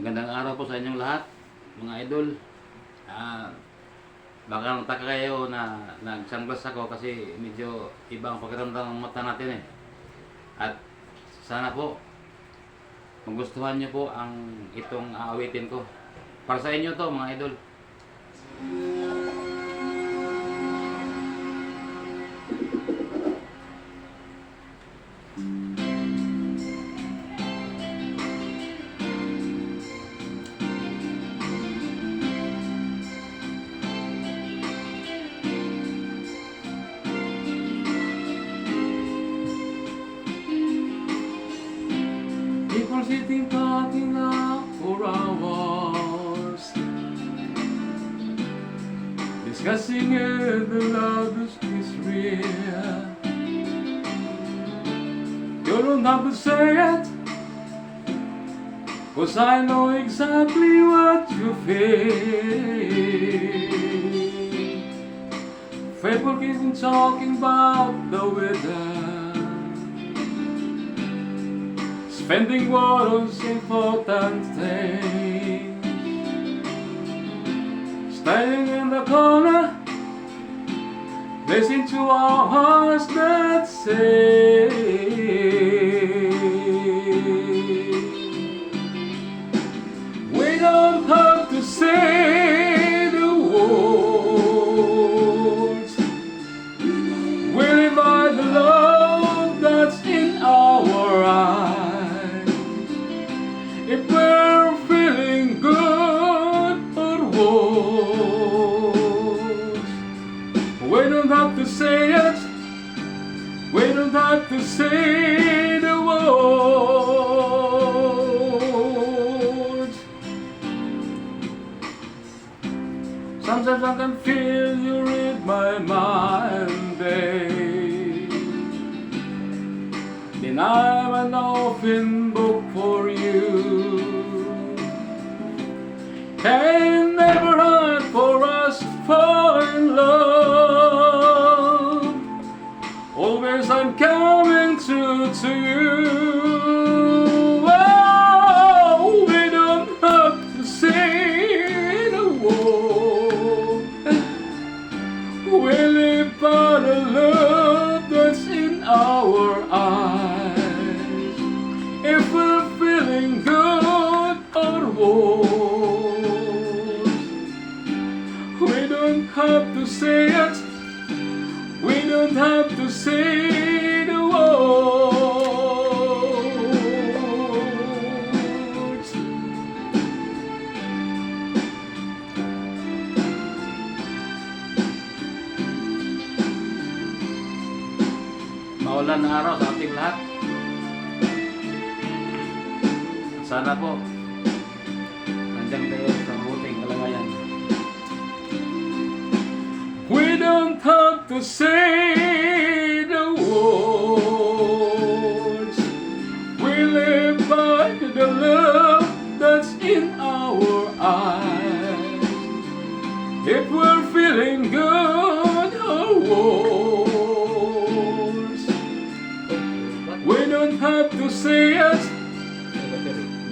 Magandang araw po sa inyong lahat, mga idol. Ah, Baka nataka kayo na nag-sunglass ako kasi medyo iba ang pakiramdam ng mata natin eh. At sana po magustuhan niyo po ang itong aawitin ko. Para sa inyo to, mga idol. People sitting talking out for hours, discussing if the love is real. You don't have to say it, 'cause I know exactly what you feel. People keep talking about the weather, spending world's important things, staying in the corner, listening to our hearts that say, we don't have to say the words, we live by the love that's in our eyes. If we're feeling good or worse, we don't have to say it, we don't have to say the words. Sometimes I can feel you read my mind, babe. Then I'm an open book for you. Ain't never hard for us to fall in love. Always I'm coming to you. Oh, we don't have to say the word. We live by the love that's in our eyes. If we're feeling good or worse, we don't have to say it, we don't have to say the words. Maulan na araw sa ating lahat. Sana po nandiyan kayo sa mabuting kalagayan. We don't have to say the words, we live by the love that's in our eyes. If we're feeling good or worse, we don't have to say it,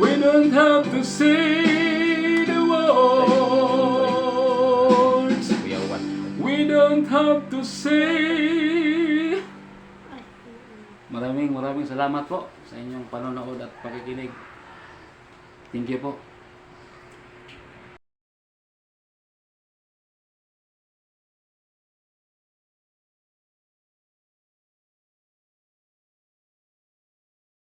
we don't have to say the words. We don't have to say. Maraming salamat po sa inyong panonood at pakikinig. Thank you po.